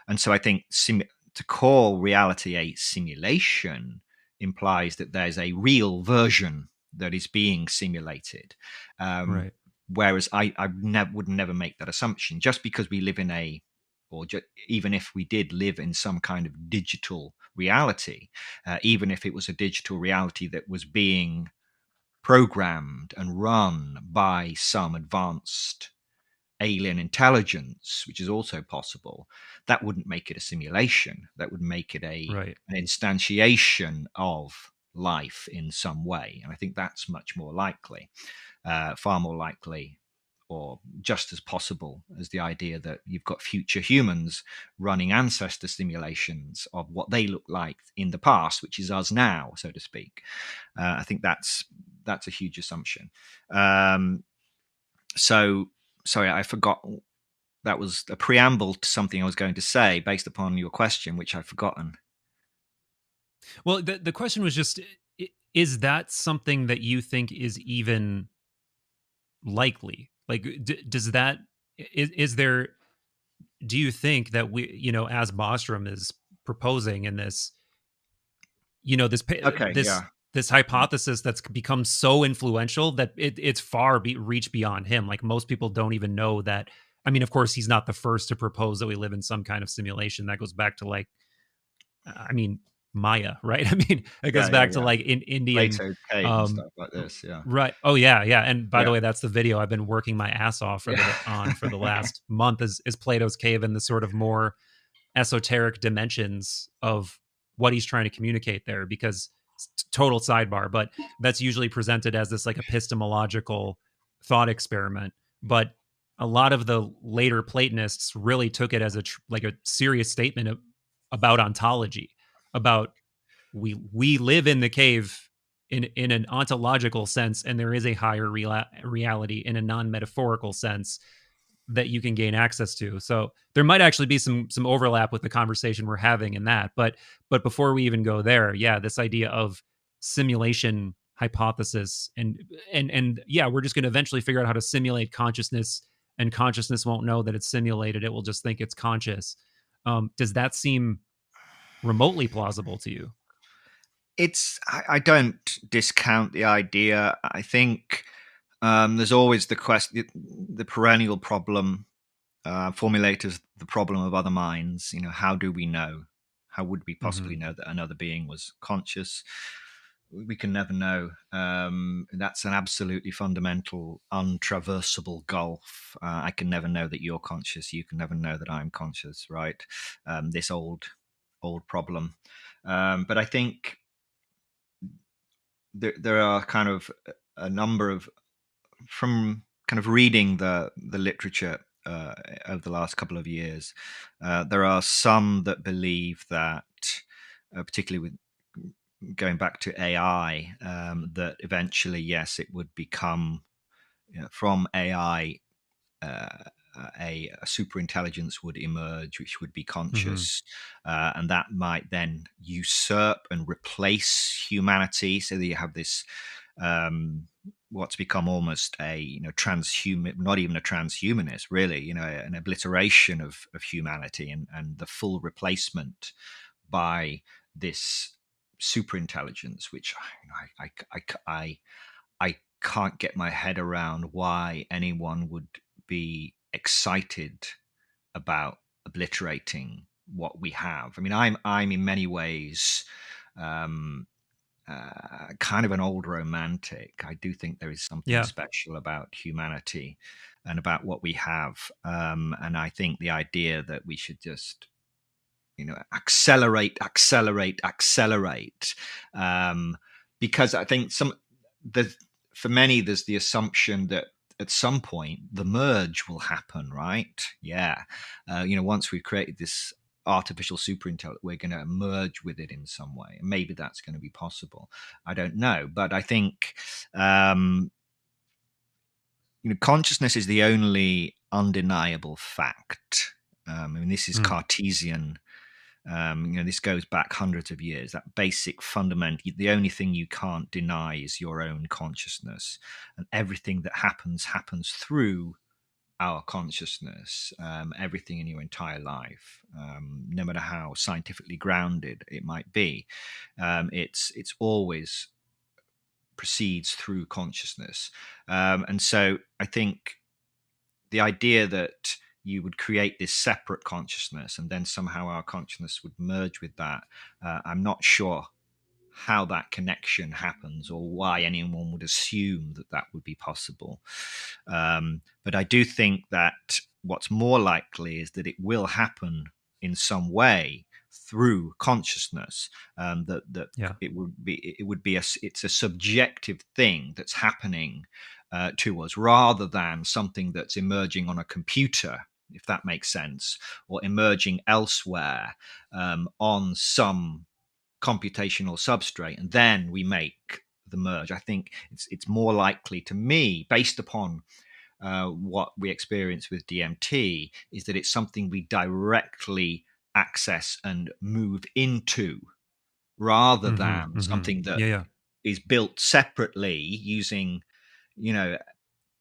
And so I think to call reality a simulation implies that there's a real version that is being simulated. Um, Right. Whereas I would never make that assumption. Just because we live in even if we did live in some kind of digital reality, even if it was a digital reality that was being programmed and run by some advanced alien intelligence, which is also possible, that wouldn't make it a simulation. That would make it Right. an instantiation of life in some way. And I think that's much more likely, far more likely, or just as possible as the idea that you've got future humans running ancestor simulations of what they look like in the past, which is us now, so to speak. I think that's a huge assumption. So sorry, I forgot. That was a preamble to something I was going to say based upon your question, which I've forgotten. Well, the question was just, is that something that you think is even likely? Like, does that, is there, do you think that we, as Bostrom is proposing in this, this Okay, this yeah, this hypothesis that's become so influential that it's far reach beyond him. Like, most people don't even know that. I mean, of course, he's not the first to propose that we live in some kind of simulation. That goes back to, like, I mean, Maya, right? I mean, it goes yeah, back to, yeah. like, in Indian. Plato cave and um stuff like this. Yeah, right. Oh yeah, yeah. And by the yeah, way, that's the video I've been working my ass off yeah, for the last month, is Plato's cave and the sort of more esoteric dimensions of what he's trying to communicate there. Because, total sidebar, but that's usually presented as this, like, epistemological thought experiment. But a lot of the later Platonists really took it as like a serious statement about ontology, about, we live in the cave in an ontological sense, and there is a higher reality in a non-metaphorical sense that you can gain access to. So there might actually be some overlap with the conversation we're having in that. But before we even go there, yeah, this idea of simulation hypothesis, and yeah, we're just going to eventually figure out how to simulate consciousness, and consciousness won't know that it's simulated. It will just think it's conscious. Does that seem remotely plausible to you? I don't discount the idea. I think there's always the question, the perennial problem formulated as the problem of other minds. How do we know? How would we possibly Hmm. know that another being was conscious? We can never know. That's an absolutely fundamental, untraversable gulf. I can never know that you're conscious. You can never know that I'm conscious. Right? This old problem. But I think there are kind of a number of, from kind of reading the literature over the last couple of years, there are some that believe that, particularly with going back to AI, that eventually, yes, it would become, from AI, uh, a super intelligence would emerge, which would be Hmm. conscious, and that might then usurp and replace humanity. So that you have this, um, what's become almost a, transhuman, not even a transhumanist, really, an obliteration of humanity, and the full replacement by this super intelligence, which I can't get my head around why anyone would be excited about obliterating what we have. I mean, I'm in many ways, um, kind of an old romantic. I do think there is something Yeah. special about humanity and about what we have, and I think the idea that we should just, accelerate, accelerate, accelerate, um, because I think the for many there's the assumption that at some point the merge will happen, right? Yeah, once we've created this artificial superintelligence, we're going to merge with it in some way, and maybe that's going to be possible. I don't know, but I think, um, consciousness is the only undeniable fact. I mean, this is Mm. Cartesian. This goes back hundreds of years. That basic fundamental, the only thing you can't deny is your own consciousness, and everything that happens through our consciousness, everything in your entire life, no matter how scientifically grounded it might be. It's always proceeds through consciousness. And so I think the idea that you would create this separate consciousness and then somehow our consciousness would merge with that, I'm not sure how that connection happens or why anyone would assume that that would be possible. But I do think that what's more likely is that it will happen in some way through consciousness. That Yeah. it's a subjective thing that's happening to us rather than something that's emerging on a computer, if that makes sense, or emerging elsewhere on some computational substrate, and then we make the merge. I think it's more likely to me, based upon what we experience with DMT, is that it's something we directly access and move into, rather Mm-hmm. than Mm-hmm. something that Yeah. Yeah. is built separately using, you know,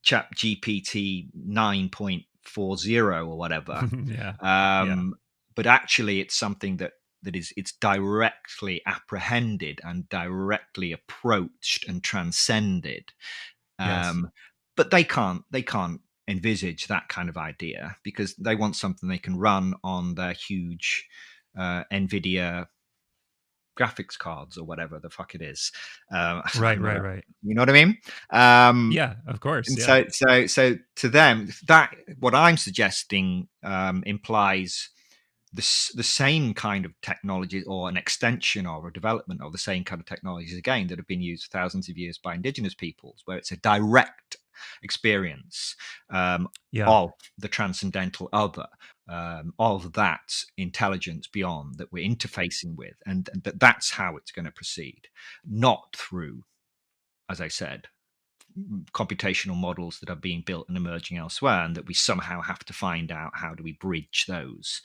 Chat GPT 9.40 or whatever. Yeah. Yeah. Um, but actually, it's something that is it's directly apprehended and directly approached and transcended. Yes. Um, but they can't envisage that kind of idea because they want something they can run on their huge NVIDIA graphics cards or whatever the fuck it is. I Right. don't know. Right. Right. You know what I mean? Um, Yeah. Of course. and Yeah. so to them, that what I'm suggesting implies the same kind of technology or an extension or a development of the same kind of technologies again that have been used for thousands of years by indigenous peoples, where it's a direct experience Yeah. of the transcendental other, of that intelligence beyond that we're interfacing with, and that's how it's going to proceed, not through, as I said, computational models that are being built and emerging elsewhere, and that we somehow have to find out how do we bridge those.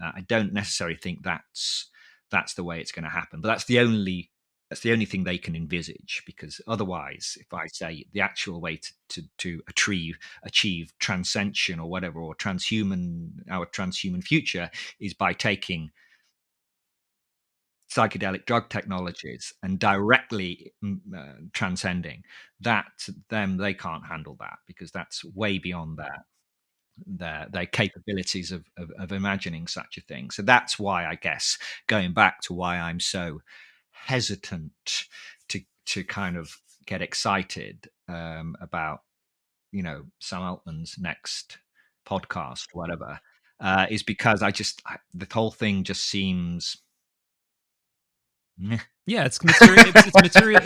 I don't necessarily think that's the way it's going to happen, but that's the only thing they can envisage, because otherwise, if I say the actual way to achieve transcension or whatever, or our transhuman future, is by taking psychedelic drug technologies and directly transcending that, them, they can't handle that, because that's way beyond their capabilities of imagining such a thing. So that's why, I guess, going back to why I'm so hesitant to kind of get excited about, Sam Altman's next podcast or whatever, is because the whole thing just seems meh. Yeah, it's material. It's material.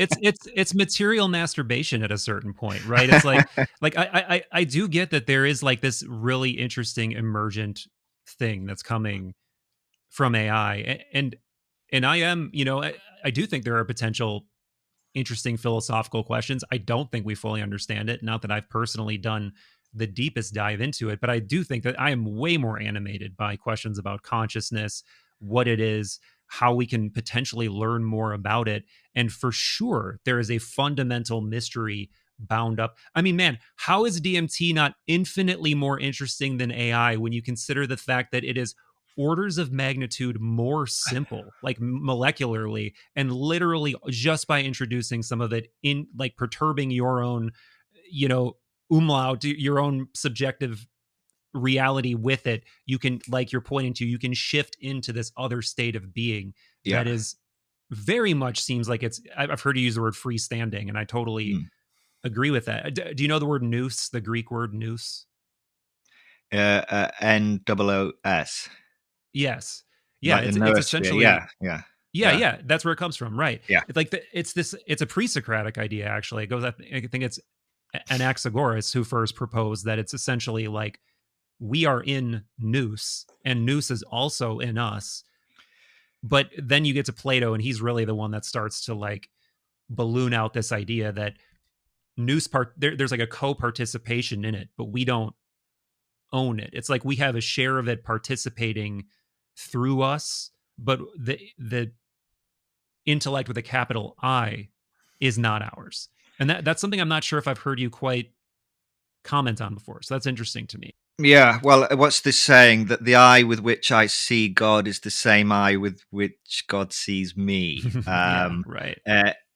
It's material masturbation at a certain point, right? It's like I do get that there is like this really interesting emergent thing that's coming from AI, and I am, I do think there are potential interesting philosophical questions. I don't think we fully understand it. Not that I've personally done the deepest dive into it, but I do think that I am way more animated by questions about consciousness, what it is, how we can potentially learn more about it. And for sure, there is a fundamental mystery bound up. I mean, man, how is DMT not infinitely more interesting than AI when you consider the fact that it is orders of magnitude more simple, like molecularly, and literally just by introducing some of it in, like perturbing your own, you know, umlaut, your own subjective reality with it, you can, like you're pointing to, you can shift into this other state of being that Yeah. is very much seems like it's, I've heard you use the word freestanding, and I totally Mm. agree with that. Do you know the word noose, the Greek word noose? NOOS, Yes. Yeah, like the it's noosphere. essentially, Yeah, yeah, yeah, yeah, yeah, that's where it comes from, right? yeah. It's like it's a pre-Socratic idea actually. It goes, I think it's Anaxagoras who first proposed that it's essentially like we are in Noose and Noose is also in us. But then you get to Plato and he's really the one that starts to like balloon out this idea that there's like a co-participation in it, but we don't own it. It's like we have a share of it participating through us, but the intellect with a capital I is not ours. And that's something I'm not sure if I've heard you quite comment on before. So that's interesting to me. Yeah, well, what's this saying that the eye with which I see God is the same eye with which God sees me? Yeah, right.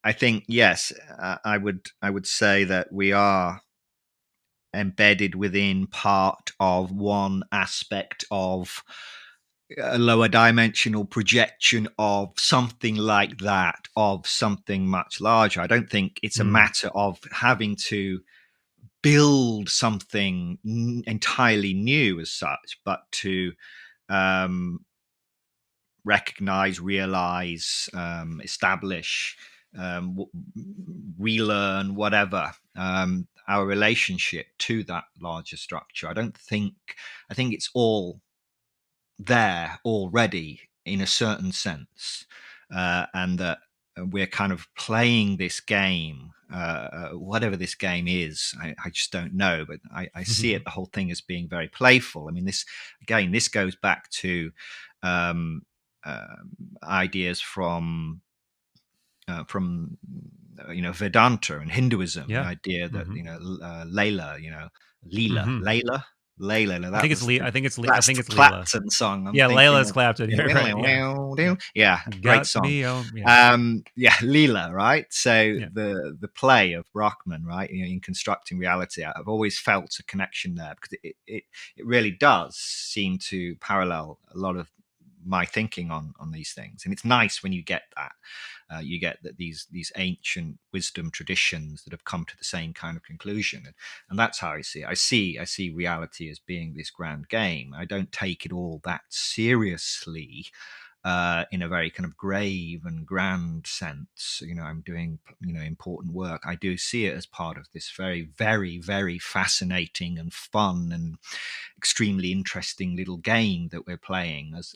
I think yes, I would say that we are embedded within part of one aspect of a lower dimensional projection of something like that, of something much larger. I don't think it's a Mm. matter of having to build something entirely new as such, but to um, recognize, realize, establish, relearn, whatever, our relationship to that larger structure. I think it's all there already in a certain sense, and that we're kind of playing this game, whatever this game is. I just don't know, but I see it, the whole thing, as being very playful. I mean, this goes back to um, ideas from Vedanta and Hinduism, the Yeah. idea that Hmm. Layla, Leela, Hmm. Layla, I that think it's was Lee. I that's think the it's Leela. Clapton song. I'm Yeah, thinking Layla's of Clapton. You're right. Yeah. Yeah. yeah, great Got song. me. Oh, yeah. Yeah, Leela, right? So Yeah. the play of Brockman, right? In constructing reality, I've always felt a connection there, because it really does seem to parallel a lot of my thinking on these things, and it's nice when you get that. You get that these ancient wisdom traditions that have come to the same kind of conclusion, and that's how I see it. I see reality as being this grand game. I don't take it all that seriously, in a very kind of grave and grand sense. I'm doing important work. I do see it as part of this very, very, very fascinating and fun and extremely interesting little game that we're playing, as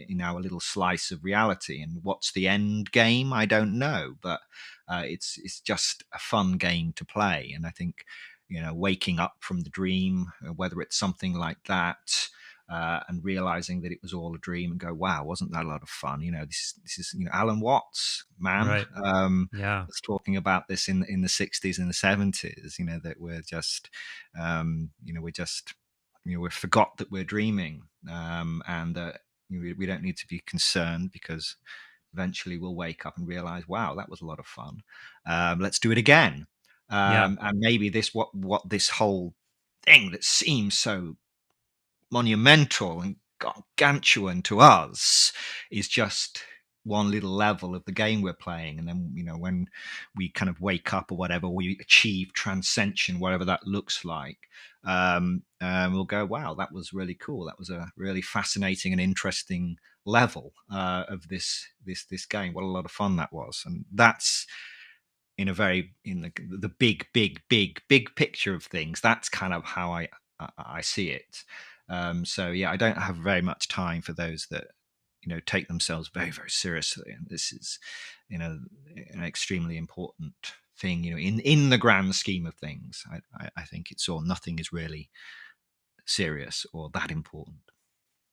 in our little slice of reality. And what's the end game? I don't know, but it's just a fun game to play. And I think waking up from the dream, whether it's something like that. And realizing that it was all a dream, and go, wow, wasn't that a lot of fun? This is Alan Watts, man, Right. Yeah. was talking about this in the 60s and the 70s. That we're just, we're just, we forgot that we're dreaming, and that we don't need to be concerned, because eventually we'll wake up and realize, wow, that was a lot of fun. Let's do it again. Yeah. And maybe what this whole thing that seems so monumental and gargantuan to us is just one little level of the game we're playing. And then when we kind of wake up or whatever, we achieve transcension, whatever that looks like, we'll go, wow, that was really cool, that was a really fascinating and interesting level of this game. What a lot of fun that was. And that's in the big picture of things. That's kind of how I see it. So yeah, I don't have very much time for those that take themselves very, very seriously, and this is an extremely important thing. In the grand scheme of things, I think it's all, nothing is really serious or that important.